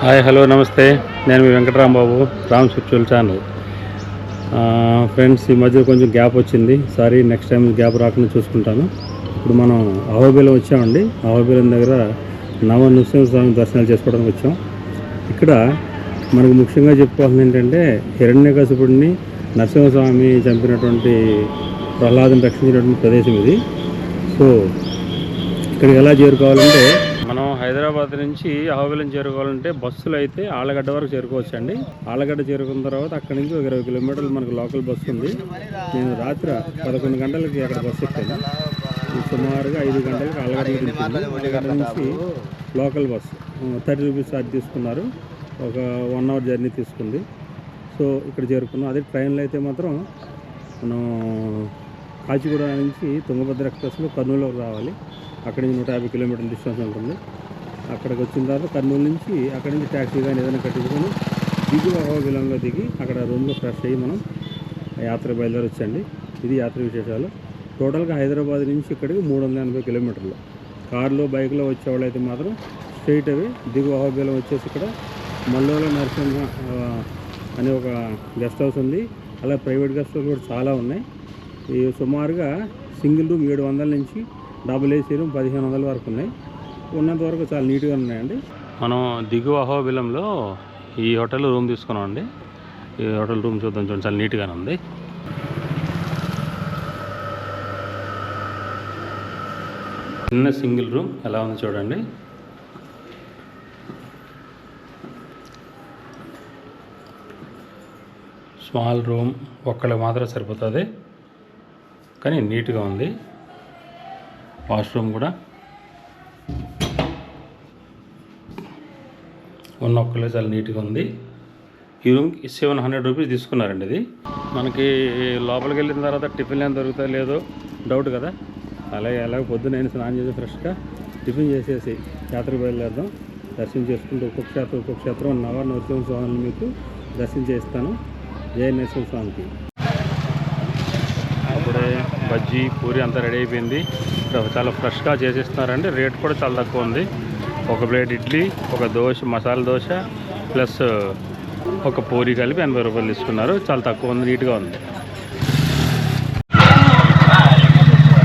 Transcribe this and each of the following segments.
Hi hello నమస్తే. నేను మీ Venkatarambabu, Ram spiritual channel. Friends, ఈ మధ్య కొంచెం గ్యాప్ వచ్చింది. సారీ, నెక్స్ట్ టైం గ్యాప్ రాకుండా చూసుకుంటాను. ఇప్పుడు మనం అహోబిలం వచ్చామండి. అహోబిలం దగ్గర నవ నృసింహస్వామి దర్శనాలు చేసుకోవడానికి వచ్చాం. ఇక్కడ మనకు ముఖ్యంగా చెప్పుకోవాల్సింది ఏంటంటే, హిరణ్యకశిపుడిని నరసింహస్వామి చంపినటువంటి ప్రహ్లాదుని రక్షించినటువంటి ప్రదేశం ఇది. సో ఇక్కడికి ఎలా చేరుకోవాలంటే, మనం హైదరాబాద్ నుంచి అహోబిలం చేరుకోవాలంటే బస్సులు అయితే ఆళ్ళగడ్డ వరకు చేరుకోవచ్చు అండి. ఆళ్ళగడ్డ చేరుకున్న తర్వాత అక్కడి నుంచి ఒక 20 కిలోమీటర్లు మనకు లోకల్ బస్సు ఉంది. నేను రాత్రి 11 గంటలకి అక్కడ బస్సు ఎక్కాను. సుమారుగా 5 గంటలకు ఆళ్ళగడ్డ దించింది. ఆళ్ళగడ్డ నుంచి లోకల్ బస్సు 30 రూపీస్ ఛార్జ్ తీసుకున్నారు. ఒక 1 అవర్ జర్నీ తీసుకుంది. సో ఇక్కడ చేరుకున్నాం. అదే ట్రైన్లో అయితే మాత్రం మనం కాచిగూడ నుంచి తుంగభద్ర ఎక్స్ప్రెస్లో కర్నూలు రావాలి. అక్కడి నుంచి 150 కిలోమీటర్ల డిస్టెన్స్ ఉంటుంది. అక్కడికి వచ్చిన తర్వాత కర్నూలు నుంచి అక్కడి నుంచి ట్యాక్సీ కానీ ఏదైనా కట్టించుకొని దిగువ అహోబిలంలో దిగి అక్కడ రూమ్లో ఫ్రెష్ అయ్యి మనం యాత్ర బయలుదేరి వచ్చండి. ఇది యాత్ర విశేషాలు. టోటల్గా హైదరాబాద్ నుంచి ఇక్కడికి 380 కిలోమీటర్లు. కారులో బైక్లో వచ్చేవాళ్ళు అయితే మాత్రం స్ట్రైట్ అవే దిగువ అహోబిలం వచ్చేసి ఇక్కడ మల్లోల నరసింహ అనే ఒక గెస్ట్ హౌస్ ఉంది. అలా ప్రైవేట్ గెస్ట్ హౌస్ కూడా చాలా ఉన్నాయి. ఈ సుమారుగా సింగిల్ రూమ్ 700 నుంచి డబుల్ ఏసీ రూమ్ 1500 వరకు ఉన్నాయి. ఉన్నంత వరకు చాలా నీట్గా ఉన్నాయండి. మనం దిగువ అహోబిలంలో ఈ హోటల్ రూమ్ తీసుకున్నాం అండి. ఈ హోటల్ రూమ్ చూద్దాం, చూడండి, చాలా నీట్గానే ఉంది. చిన్న సింగిల్ రూమ్ ఎలా ఉంది చూడండి. స్మాల్ రూమ్, ఒక్కళ్ళకి మాత్రం సరిపోతుంది, కానీ నీట్గా ఉంది. వాష్రూమ్ కూడా ఉన్న ఒక్కలే చాలా నీట్గా ఉంది. ఈ రూమ్కి 700 రూపీస్ తీసుకున్నారండి. ఇది మనకి లోపలికి వెళ్ళిన తర్వాత టిఫిన్ ఏం దొరుకుతా లేదో డౌట్ కదా. అలాగే పొద్దున స్నానం చేసి ఫ్రెష్గా టిఫిన్ చేసేసి యాత్రకు బయలుదేరదాం. దర్శనం చేసుకుంటూ ఒక్కొక్క క్షేత్రం నవ నరసింహస్వామిని మీకు దర్శనం చేస్తాను. జై నరసింహస్వామికి. అప్పుడే బజ్జీ పూరి అంతా రెడీ అయిపోయింది. చాలా ఫ్రెష్గా చేసేస్తున్నారండి. రేట్ కూడా చాలా తక్కువ ఉంది. ఒక ప్లేట్ ఇడ్లీ, ఒక దోశ, మసాలా దోశ ప్లస్ ఒక పూరి కలిపి 80 రూపాయలు తీసుకున్నారు. చాలా తక్కువ ఉంది, నీట్గా ఉంది.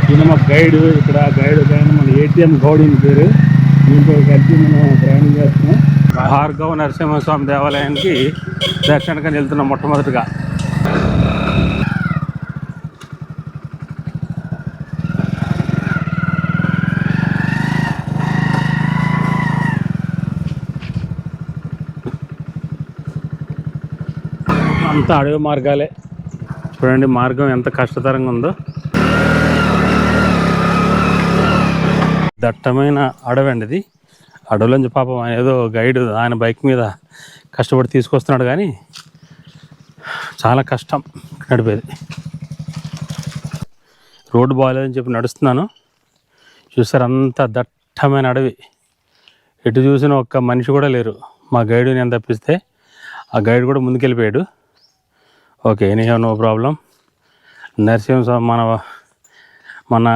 ఈయన మా గైడ్. ఇక్కడ గైడ్ మన ఏటీఎం గౌడీని పేరు. దీంతో కలిసి మనం ప్రయాణం చేస్తున్నాం. భార్గవ నరసింహస్వామి దేవాలయానికి దర్శనానికి వెళ్తున్నాం మొట్టమొదటిగా. అంతా అడవి మార్గాలే. చూడండి మార్గం ఎంత కష్టతరంగా ఉందో. దట్టమైన అడవి అండి ఇది. అడవిలోంచి పాపం ఏదో గైడ్ ఆయన బైక్ మీద కష్టపడి తీసుకొస్తున్నాడు, కానీ చాలా కష్టం నడిపేది. రోడ్డు బాగాలేదని చెప్పి నడుస్తున్నాను. చూసారు, అంత దట్టమైన అడవి. ఎటు చూసిన ఒక్క మనిషి కూడా లేరు. మా గైడు నేను తప్పిస్తే ఆ గైడ్ కూడా ముందుకెళ్ళిపోయాడు. Okay, any have no problem. Narasimhaswamy మన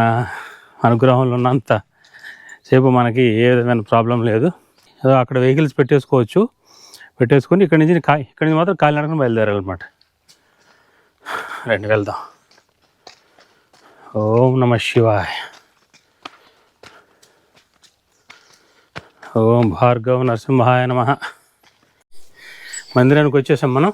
అనుగ్రహంలో ఉన్నంత సేపు మనకి ఏ విధమైన ప్రాబ్లం లేదు. అక్కడ వెహికల్స్ పెట్టేసుకొని ఇక్కడి నుంచి మాత్రం కాలినడకన బయలుదేరాలన్నమాట. రండి వెళ్దాం. ఓం నమ శివాయ. ఓం భార్గవ నరసింహాయ నమః. మందిరానికి వచ్చేసాం మనం.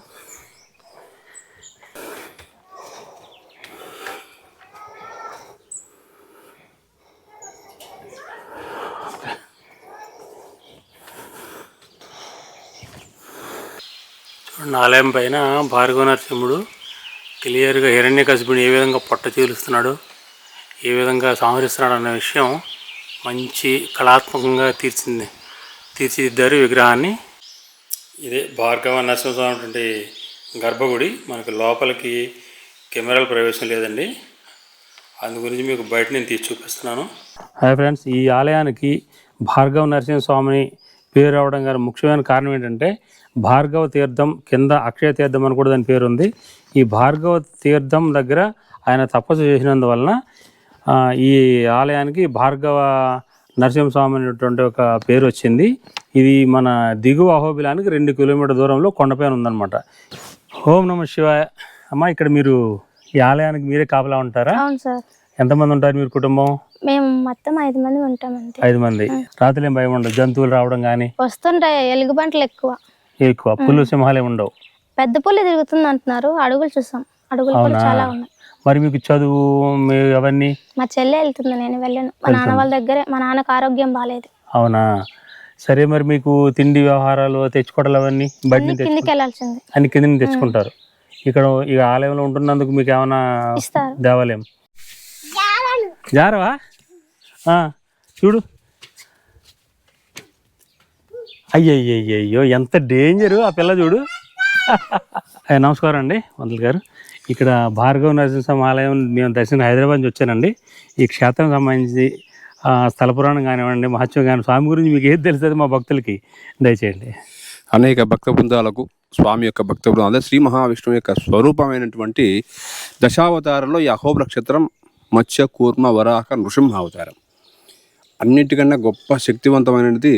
ఆలయం పైన భార్గవ నరసింహుడు క్లియర్గా హిరణ్యకశిపుని ఏ విధంగా పొట్ట చీలుస్తున్నాడు, ఏ విధంగా సంహరిస్తున్నాడు అనే విషయం మంచి కళాత్మకంగా తీర్చిదిద్దారు విగ్రహాన్ని. ఇదే భార్గవ నరసింహస్వామి గర్భగుడి. మనకు లోపలికి కెమెరాల ప్రవేశం లేదండి. అందు గురించి మీకు బయట నేను తీసి చూపిస్తున్నాను. హాయ్ ఫ్రెండ్స్, ఈ ఆలయానికి భార్గవ నరసింహస్వామిని పేరు రావడం గారి ముఖ్యమైన కారణం ఏంటంటే, భార్గవ తీర్థం కింద అక్షయ తీర్థం అని కూడా దాని పేరు ఉంది. ఈ భార్గవ తీర్థం దగ్గర ఆయన తపస్సు చేసినందువలన ఈ ఆలయానికి భార్గవ నరసింహస్వామి అనేటువంటి ఒక పేరు వచ్చింది. ఇది మన దిగువ అహోబిలానికి 2 కిలోమీటర్ దూరంలో కొండపైన ఉందన్నమాట. ఓం నమ శివాయ. అమ్మ, ఇక్కడ మీరు ఈ ఆలయానికి మీరే కాపలా ఉంటారా? అవును సార్. ఎంతమంది ఉంటారు మీరు కుటుంబం? మేము మొత్తం 5 మంది ఉంటామండి. 5 మంది. రాత్రి ఏం భయం ఉండదు? జంతువులు రావడం కానీ? వస్తుంటాయి, ఎలుగుబంట్లు ఎక్కువ. పుల్లు సింహాలు ఏమి ఉండవు? పెద్ద పుల్లి తిరుగుతుంది అంటున్నారు, అడుగులు చూసాం, అడుగులు కూడా చాలా ఉన్నాయి. మరి మీకు చదువు అవన్నీ? మా చెల్లె వెళ్తుంది, నేను వెళ్ళాను. మా నాన్న వాళ్ళ దగ్గరే, మా నాన్నకు ఆరోగ్యం బాగాలేదు. అవునా, సరే. మరి మీకు తిండి వ్యవహారాలు తెచ్చుకోవడం అవన్నీ బయట కిందికి వెళ్ళాల్సింది, అన్ని కింద తెచ్చుకుంటారు. ఇక్కడ ఈ ఆలయంలో ఉంటున్నందుకు మీకు ఏమైనా దేవాలయం జారవా? చూడు, అయ్యయ్యో ఎంత డేంజరు ఆ పిల్ల చూడు. నమస్కారం అండి మంత్రులు గారు. ఇక్కడ భార్గవ నరసింహ ఆలయం మేము దర్శనం హైదరాబాద్ నుంచి వచ్చానండి. ఈ క్షేత్రం సంబంధించి స్థల పురాణం కానివ్వండి, మహత్యం కానీ, స్వామి గురించి మీకు ఏది తెలుస్తుంది మా భక్తులకి దయచేయండి. అనేక భక్త బృందాలకు స్వామి యొక్క భక్త బృందాలు, అదే శ్రీ మహావిష్ణువు యొక్క స్వరూపమైనటువంటి దశావతారంలో ఈ అహోబిల క్షేత్రం మత్స్య కూర్మ వరాహ నృసింహ అవతారం. అన్నిటికన్నా గొప్ప శక్తివంతమైనది,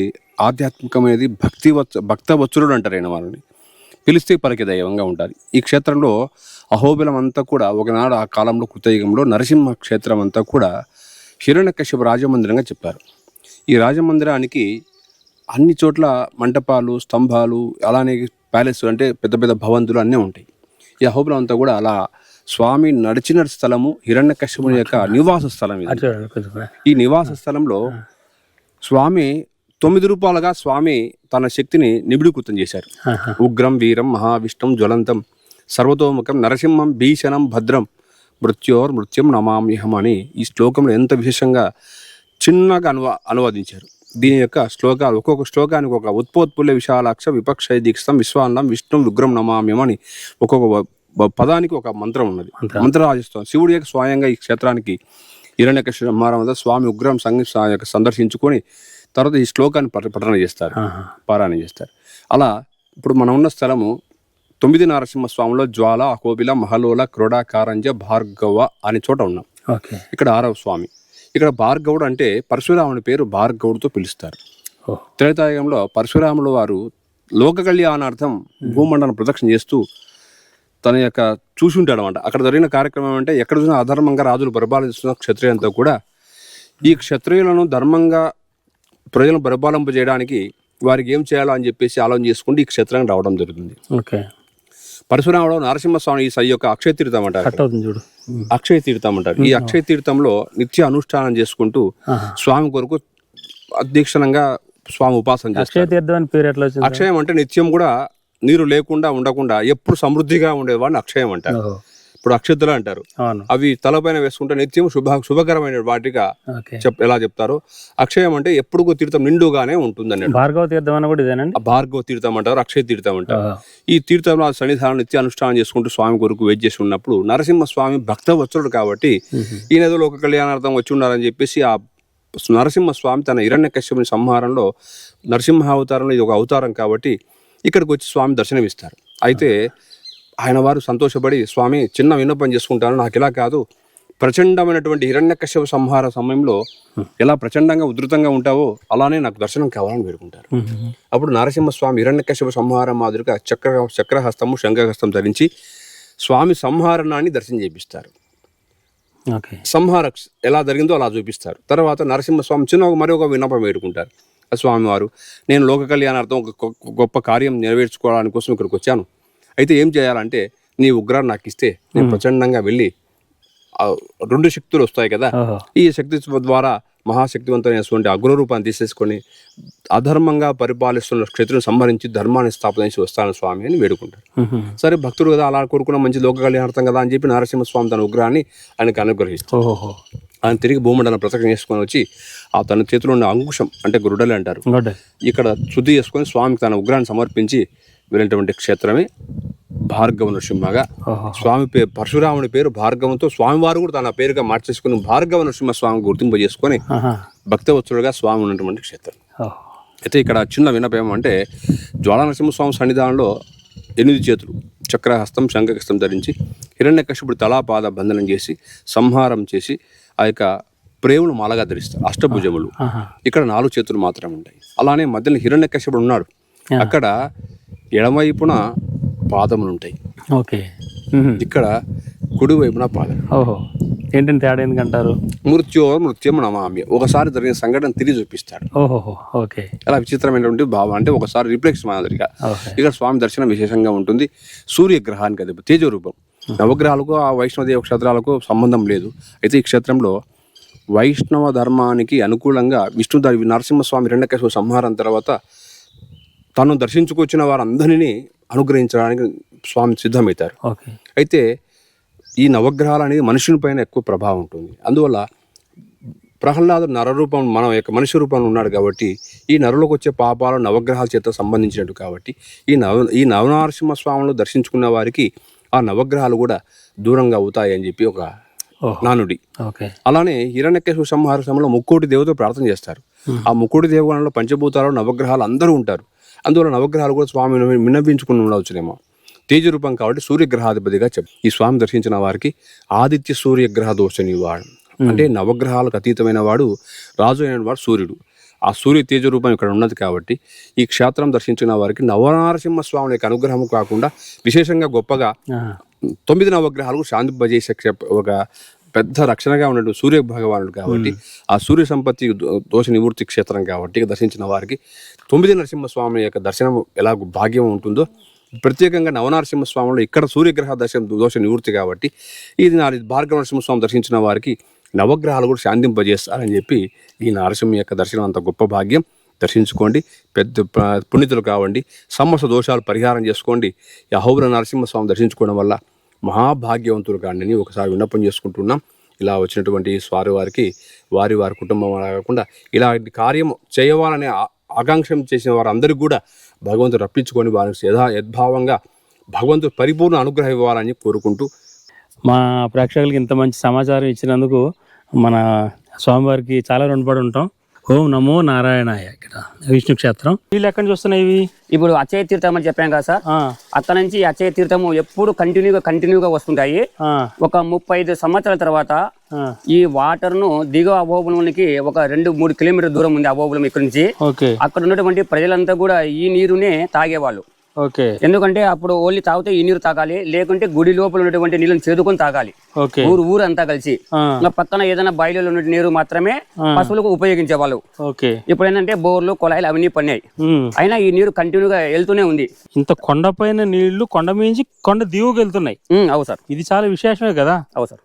ఆధ్యాత్మికమైనది భక్తవత్సలుడు అంటారు. అయిన వాళ్ళని పిలిస్తే పలికే దైవంగా ఉంటారు. ఈ క్షేత్రంలో అహోబిలం అంతా కూడా ఒకనాడు ఆ కాలంలో కృతయుగంలో నరసింహ క్షేత్రం అంతా కూడా హిరణ్యకశ్యప రాజమందిరంగా చెప్పారు. ఈ రాజమందిరానికి అన్ని చోట్ల మంటపాలు, స్తంభాలు, అలానే ప్యాలెస్ అంటే పెద్ద పెద్ద భవంతులు అన్నీ ఉంటాయి. ఈ అహోబిలం అంతా కూడా అలా స్వామి నడిచిన స్థలము హిరణ్యకశ్యపుని యొక్క నివాస స్థలం ఇది. ఈ నివాస స్థలంలో స్వామి 9 రూపాలుగా స్వామి తన శక్తిని నిబిడీకృతం చేశారు. ఉగ్రం వీరం మహావిష్ణుం జ్వలంతం సర్వతోముఖం నరసింహం భీషణం భద్రం మృత్యోర్మృత్యం నమామ్యహం అని ఈ శ్లోకంలో ఎంత విశేషంగా చిన్నగా అనువాదించారు. దీని యొక్క శ్లోకాలు, ఒక్కొక్క శ్లోకానికి ఒక ఉత్పోత్పుల్య విశాలాక్ష విపక్ష దీక్షం విశ్వాన్నం విష్ణు ఉగ్రం నమామ్యం అని ఒక్కొక్క పదానికి ఒక మంత్రం ఉన్నది. మంత్రం రాజిస్తాం. శివుడి యొక్క స్వయంగా ఈ క్షేత్రానికి హిరణ్యకశ్యప సంహారం స్వామి ఉగ్రం సందర్శించుకొని తర్వాత ఈ శ్లోకాన్ని పారాయణ చేస్తారు. అలా ఇప్పుడు మనం ఉన్న స్థలము 9 నరసింహస్వామిలో జ్వాల, అహోబిల, మహలోల, క్రోడ, కారంజ, భార్గవ అనే చోట ఉన్నాం. ఇక్కడ 6వ స్వామి. ఇక్కడ భార్గవుడు అంటే పరశురాముని పేరు భార్గవుడితో పిలుస్తారు. త్రేతాయుగంలో పరశురాములు వారు లోక కళ్యాణార్థం భూమండలం ప్రదక్షిణ చేస్తూ తన యొక్క చూసి ఉంటాడు అనమాట. అక్కడ జరిగిన కార్యక్రమం అంటే ఎక్కడ చూసినా అధర్మంగా రాజులు పరిపాలిస్తున్న క్షత్రియులంతా కూడా ఈ క్షత్రియులను ధర్మంగా ప్రజలను పరిపాలింపజేయడానికి వారికి ఏం చేయాలో అని చెప్పేసి ఆలోచన చేసుకుంటూ ఈ క్షేత్రానికి రావడం జరుగుతుంది. పరశురాముడు నరసింహస్వామి ఈ యొక్క అక్షయ తీర్థం అంటారు. అక్షయ తీర్థం అంటారు. ఈ అక్షయ తీర్థంలో నిత్య అనుష్ఠానం చేసుకుంటూ స్వామి కొరకు అధ్యక్షణంగా స్వామి ఉపాసన చేస్తారు. అక్షయం అంటే నిత్యం కూడా నీరు లేకుండా ఉండకుండా ఎప్పుడు సమృద్ధిగా ఉండేవాడిని అక్షయం అంటారు. ఇప్పుడు అక్షతులు అంటారు. అవి తలపైన వేసుకుంటే నిత్యం శుభకరమైన వాటిగా ఎలా చెప్తారు. అక్షయం అంటే ఎప్పుడు తీర్థం నిండుగానే ఉంటుంది అన్నట్టు. భార్గవ తీర్థం అని కూడా ఇదేనండి. భార్గవ తీర్థం అంటారు, అక్షయ తీర్థం అంటారు. ఈ తీర్థంలో సన్నిధానం నిత్య అనుష్ఠానం చేసుకుంటూ స్వామి కొరకు వెయిట్ చేసి ఉన్నప్పుడు నరసింహ స్వామి భక్త వత్సలుడు కాబట్టి ఈ నదిలో ఒక కళ్యాణార్థం వచ్చి ఉన్నారని చెప్పేసి ఆ నరసింహ స్వామి తన హిరణ్యకశ్యపుని సంహారంలో నరసింహ అవతారంలో ఇది ఒక అవతారం కాబట్టి ఇక్కడికి వచ్చి స్వామి దర్శనమిస్తారు. అయితే ఆయన వారు సంతోషపడి, స్వామి చిన్న విన్నపం చేసుకుంటాను, నాకు ఇలా కాదు, ప్రచండమైనటువంటి హిరణ్యకశ్యప సంహార సమయంలో ఎలా ప్రచండంగా ఉధృతంగా ఉంటావో అలానే నాకు దర్శనం కావాలని వేడుకుంటారు. అప్పుడు నరసింహస్వామి హిరణ్యకశ్యప సంహారం మాదిరిగా చక్రహస్తము శంఖహస్తం ధరించి స్వామి సంహారణాన్ని దర్శనం చేపిస్తారు. సంహార ఎలా జరిగిందో అలా చూపిస్తారు. తర్వాత నరసింహస్వామి చిన్న మరొక విన్నపం వేడుకుంటారు. స్వామివారు, నేను లోక కళ్యాణార్థం ఒక గొప్ప కార్యం నెరవేర్చుకోవడానికి కోసం ఇక్కడికి వచ్చాను. అయితే ఏం చేయాలంటే నీ ఉగ్రాన్ని నాకు ఇస్తే నేను ప్రచండంగా వెళ్ళి 2 శక్తులు వస్తాయి కదా, ఈ శక్తి ద్వారా మహాశక్తివంతమైనటువంటి అగ్రరూపాన్ని తీసేసుకొని అధర్మంగా పరిపాలిస్తున్న క్షత్రుని సంహరించి ధర్మాన్ని స్థాపన చేసి వస్తాను స్వామి అని వేడుకుంటారు. సరే భక్తుడు కదా, అలా కోరుకున్న మంచి లోక కళ్యాణార్థం కదా అని చెప్పి నరసింహస్వామి తన ఉగ్రాన్ని ఆయనకు అనుగ్రహిస్తారు. ఆయన తిరిగి భూమండలం ప్రదక్షిణ చేసుకొని వచ్చి ఆ తన చేతిలో ఉన్న అంకుశం అంటే గురుడలి అంటారు, ఇక్కడ శుద్ధి చేసుకొని స్వామికి తన ఉగ్రాన్ని సమర్పించి వెళ్ళినటువంటి క్షేత్రమే భార్గవ నృసింహగా. స్వామి పేరు పరశురాముని పేరు భార్గవంతో స్వామివారు కూడా తన పేరుగా మార్చేసుకుని భార్గవ నృసింహ స్వామి గుర్తింపు చేసుకొని భక్తవత్సలుడుగా స్వామి ఉన్నటువంటి క్షేత్రం. అయితే ఇక్కడ చిన్న విన్నపం అంటే జ్వాలా నరసింహస్వామి సన్నిధానంలో 8 చేతులు చక్రహస్తం శంఖహస్తం ధరించి హిరణ్యకశ్యపుడు తలాపాద బంధనం చేసి సంహారం చేసి ఆ యొక్క ప్రేవులు మాలగా ధరిస్తారు, అష్టభుజములు. ఇక్కడ 4 చేతులు మాత్రమే ఉంటాయి. అలానే మధ్యలో హిరణ్యకశ్యపుడు ఉన్నాడు, అక్కడ ఎడమవైపున పాదములు ఉంటాయి, ఓకే. ఇక్కడ కుడివైపున పాదం. ఓహో, ఏంటంటే తేడా ఎందుకంటారు? మృత్యుం నమామి, ఒకసారి జరిగిన సంఘటన తిరిగి చూపిస్తాడు. ఓహో, ఓకే. అలా విచిత్రమైనటువంటి భావం, అంటే ఒకసారి రిఫ్లెక్షన్ మాదిరిగా. ఓకే. ఇక్కడ స్వామి దర్శనం విశేషంగా ఉంటుంది. సూర్యగ్రహానికి అది తేజరూపం. నవగ్రహాలకు ఆ వైష్ణవదేవ క్షేత్రాలకు సంబంధం లేదు. అయితే ఈ క్షేత్రంలో వైష్ణవ ధర్మానికి అనుకూలంగా విష్ణుదేవి నరసింహస్వామి హిరణ్యకశిపుడు సంహారం తర్వాత తను దర్శించుకొచ్చిన వారందరినీ అనుగ్రహించడానికి స్వామి సిద్ధమవుతారు. ఓకే. అయితే ఈ నవగ్రహాలు అనేది మనుషుని పైన ఎక్కువ ప్రభావం ఉంటుంది. అందువల్ల ప్రహ్లాదుడు నరరూపం, మన యొక్క మనిషి రూపంలో ఉన్నాడు కాబట్టి ఈ నరులకు వచ్చే పాపాలు నవగ్రహాల చేత సంబంధించినట్టు కాబట్టి ఈ నవనరసింహస్వాములు దర్శించుకున్న వారికి ఆ నవగ్రహాలు కూడా దూరంగా అవుతాయి అని చెప్పి ఒక నానుడి. అలానే హిరణ్యకశిపుడు సంహార సమయంలో 3 దేవతలు ప్రార్థన చేస్తారు. ఆ 3 దేవగణంలో పంచభూతాలు నవగ్రహాలు అందరూ ఉంటారు. అందువల్ల నవగ్రహాలు కూడా స్వామిని విన్నవించుకుని ఉండవచ్చునేమో. తేజరూపం కాబట్టి సూర్యగ్రహాధిపతిగా ఈ స్వామి దర్శించిన వారికి ఆదిత్య సూర్యగ్రహ దోష నివారణ, అంటే నవగ్రహాలకు అతీతమైన వాడు, రాజు అయిన వాడు సూర్యుడు. ఆ సూర్య తేజరూపం ఇక్కడ ఉన్నది కాబట్టి ఈ క్షేత్రం దర్శించిన వారికి నవనరసింహ స్వామి యొక్క అనుగ్రహం కాకుండా విశేషంగా గొప్పగా 9 నవగ్రహాలకు శాంతింపజేసే ఒక పెద్ద రక్షణగా ఉన్నట్టు సూర్య భగవానుడు కాబట్టి ఆ సూర్య సంపత్తి దోష నివృత్తి క్షేత్రం కాబట్టి దర్శించిన వారికి 9 నరసింహస్వామి యొక్క దర్శనం ఎలా భాగ్యం ఉంటుందో, ప్రత్యేకంగా నవనరసింహస్వామిలో ఇక్కడ సూర్యగ్రహ దోష నివృత్తి కాబట్టి ఇది భార్గవ నరసింహస్వామి దర్శించిన వారికి నవగ్రహాలు కూడా శాంతింపజేస్తారని చెప్పి ఈ నరసింహ యొక్క దర్శనం అంత గొప్ప భాగ్యం. దర్శించుకోండి, పెద్ద పుణ్యతులు కావండి, సమస్త దోషాలు పరిహారం చేసుకోండి. ఈ అహోబిల నరసింహస్వామి దర్శించుకోవడం వల్ల మహాభాగ్యవంతులు కాండి ఒకసారి విన్నపం చేసుకుంటున్నాం. ఇలా వచ్చినటువంటి స్వామివారికి వారి కుటుంబం కాకుండా ఇలాంటి కార్యం చేయవాలనే ఆకాంక్ష చేసిన వారందరికీ కూడా భగవంతుడు రప్పించుకొని వారికి యద్భావంగా భగవంతుడు పరిపూర్ణ అనుగ్రహం ఇవ్వాలని కోరుకుంటూ, మా ప్రేక్షకులకి ఇంత మంచి సమాచారం ఇచ్చినందుకు మన స్వామివారికి చాలా రుణపడి ఉంటాం. ఓం నమో నారాయణాయ. ఇక్కడ విష్ణు క్షేత్రం. వీళ్ళు ఎక్కడి నుంచి వస్తున్నాయి ఇవి? ఇప్పుడు అచ్చయ తీర్థం అని చెప్పాం కదా సార్, అక్కడ నుంచి అచ్చయ తీర్థము ఎప్పుడు కంటిన్యూగా వస్తుంటాయి. ఒక 35 సంవత్సరాల తర్వాత ఈ వాటర్ ను దిగువ అభోబులంకి ఒక 2-3 కిలోమీటర్ దూరం ఉంది అభోబులం ఇక్కడ నుంచి. అక్కడ ఉన్నటువంటి ప్రజలంతా కూడా ఈ నీరునే తాగేవాళ్ళు. ఎందుకంటే అప్పుడు ఓన్లీ తాగితే ఈ నీరు తాగాలి, లేకుంటే గుడి లోపల ఉన్నటువంటి నీళ్ళని చేదుకొని తాగాలి ఊరు అంతా కలిసి. పక్కన ఏదైనా బాయిలో ఉన్న నీరు మాత్రమే పశువులకు ఉపయోగించేవాళ్ళు. ఇప్పుడు ఏంటంటే బోర్లు కొలాయిలు అవన్నీ పన్నాయి, అయినా ఈ నీరు కంటిన్యూగా వెళ్తూనే ఉంది. ఇంత కొండపైన నీళ్లు కొండ మించి కొండ దిగువకి వెళ్తున్నాయి. అవు సార్, ఇది చాలా విశేషమే కదా. అవు సార్.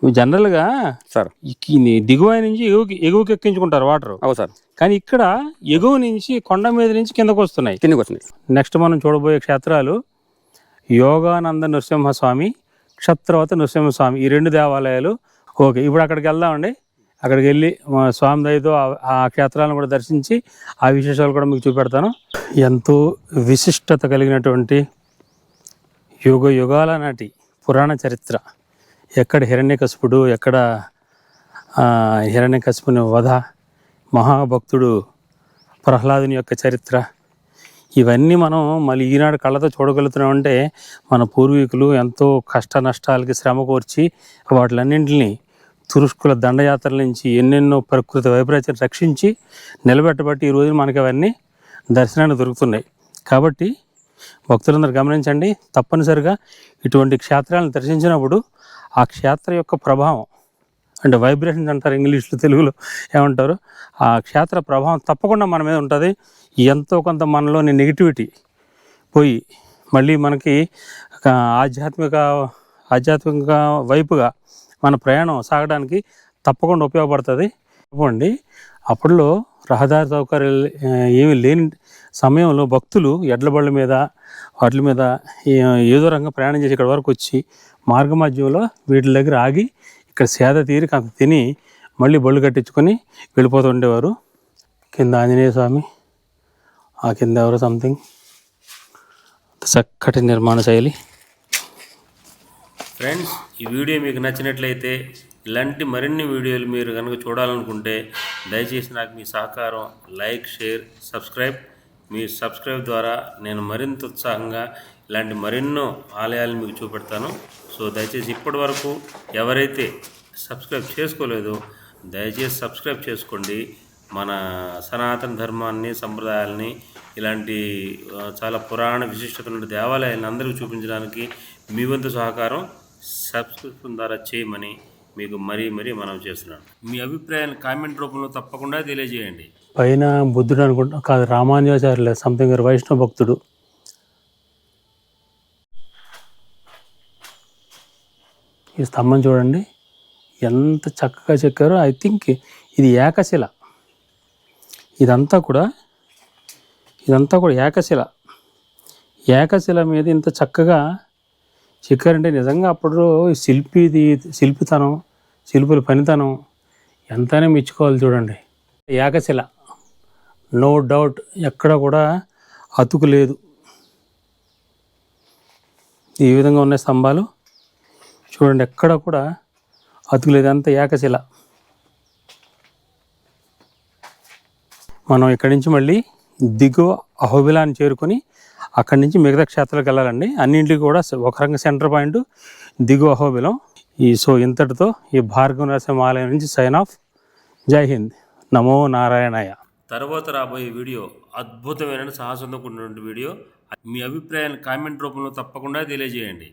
జనరల్ గా సార్ దిగువ నుంచి ఎగువకి ఎక్కించుకుంటారు వాటర్. అవు సార్. కానీ ఇక్కడ ఎగువ నుంచి కొండ మీద నుంచి కిందకు వస్తున్నాయి. నెక్స్ట్ మనం చూడబోయే క్షేత్రాలు యోగానంద నృసింహస్వామి, క్షత్రవత నృసింహస్వామి, ఈ 2 దేవాలయాలు. ఓకే, ఇప్పుడు అక్కడికి వెళ్దామండి. అక్కడికి వెళ్ళి మా స్వామి దయతో ఆ క్షేత్రాలను కూడా దర్శించి ఆ విశేషాలు కూడా మీకు చూపెడతాను. ఎంతో విశిష్టత కలిగినటువంటి యుగాల నాటి పురాణ చరిత్ర. ఎక్కడ హిరణ్యకశిపుడు, ఎక్కడ హిరణ్యకశిపుని వధ, మహాభక్తుడు ప్రహ్లాదుని యొక్క చరిత్ర, ఇవన్నీ మనం మళ్ళీ ఈనాడు కళ్ళతో చూడగలుగుతున్నామంటే మన పూర్వీకులు ఎంతో కష్ట నష్టాలకి శ్రమ కోర్చి వాటిలన్నింటినీ తురుష్కుల దండయాత్రల నుంచి ఎన్నెన్నో ప్రకృతి వైపరీత్యాన్ని రక్షించి నిలబెట్టబట్టి ఈ రోజున మనకి అవన్నీ దర్శనానికి దొరుకుతున్నాయి. కాబట్టి భక్తులందరూ గమనించండి, తప్పనిసరిగా ఇటువంటి క్షేత్రాలను దర్శించినప్పుడు ఆ క్షేత్ర యొక్క ప్రభావం, అంటే వైబ్రేషన్స్ అంటారు ఇంగ్లీష్లో, తెలుగులో ఏమంటారు, ఆ క్షేత్ర ప్రభావం తప్పకుండా మన మీద ఉంటుంది. ఎంతో కొంత మనలోని నెగిటివిటీ పోయి మళ్ళీ మనకి ఆధ్యాత్మిక వైపుగా మన ప్రయాణం సాగడానికి తప్పకుండా ఉపయోగపడుతుంది. చెప్పండి, అప్పట్లో రహదారి సౌకర్యాలు ఏమీ లేని సమయంలో భక్తులు ఎడ్ల బళ్ళ మీద వాటి మీద ఏదో రకంగా ప్రయాణం చేసి ఇక్కడ వరకు వచ్చి మార్గ మధ్యంలో వీటి దగ్గర ఆగి ఇక్కడ సేద తీరి కొంత తిని మళ్ళీ బళ్ళు కట్టించుకొని వెళ్ళిపోతూ ఉండేవారు. కింద ఆంజనేయ స్వామి, ఆ కింద ఎవరో సంథింగ్, చక్కటి నిర్మాణ శైలి. ఫ్రెండ్స్, ఈ వీడియో మీకు నచ్చినట్లయితే, ఇలాంటి మరిన్ని వీడియోలు మీరు కనుక చూడాలనుకుంటే దయచేసి నాకు మీ సహకారం, లైక్, షేర్, సబ్స్క్రైబ్. మీ సబ్స్క్రైబ్ ద్వారా నేను మరింత ఉత్సాహంగా ఇలాంటి మరెన్నో ఆలయాలను మీకు చూపెడతాను. సో దయచేసి ఇప్పటి వరకు ఎవరైతే సబ్స్క్రైబ్ చేసుకోలేదు దయచేసి సబ్స్క్రైబ్ చేసుకోండి. మన సనాతన ధర్మాన్ని, సంప్రదాయాలని, ఇలాంటి చాలా పురాణ విశిష్టత ఉన్న దేవాలయాలను అందరికీ చూపించడానికి మీ వంతు సహకారం సబ్స్క్రిప్షన్ ద్వారా చేయమని మీకు మరీ మనం చేస్తున్నాను. మీ అభిప్రాయాన్ని కామెంట్ రూపంలో తప్పకుండా తెలియజేయండి. పైన బుద్ధుడు అనుకుంటా, కాదు రామానుజాచార్యులు సంథింగ్ వైష్ణవ భక్తుడు. ఈ స్తంభం చూడండి ఎంత చక్కగా చెక్కారో. ఐ థింక్ ఇది ఏకశిల. ఇదంతా కూడా ఏకశిల మీద ఇంత చక్కగా చెక్కారంటే నిజంగా అప్పుడు శిల్పుల పనితనం ఎంతైనా మెచ్చుకోవాలి. చూడండి ఏకశిల, నో డౌట్, ఎక్కడ కూడా అతుకు లేదు. ఈ విధంగా ఉన్న స్తంభాలు చూడండి, ఎక్కడ కూడా అతుకు లేదు, అంత ఏకశిల. మనం ఇక్కడి నుంచి మళ్ళీ దిగువ అహోబిలాన్ని చేరుకొని అక్కడి నుంచి మిగతా క్షేత్రాలకు వెళ్ళాలండి. అన్నింటికి కూడా ఒక రకంగా సెంటర్ పాయింట్ దిగువ అహోబిలం. ఇంతటితో ఈ భార్గవ నరసింహ ఆలయం నుంచి సైన్ ఆఫ్. జై హింద్. నమో నారాయణాయ. తర్వాత రాబోయే వీడియో అద్భుతమైన సాహసంతో కూడినటువంటి వీడియో. మీ అభిప్రాయాన్ని కామెంట్ రూపంలో తప్పకుండా తెలియజేయండి.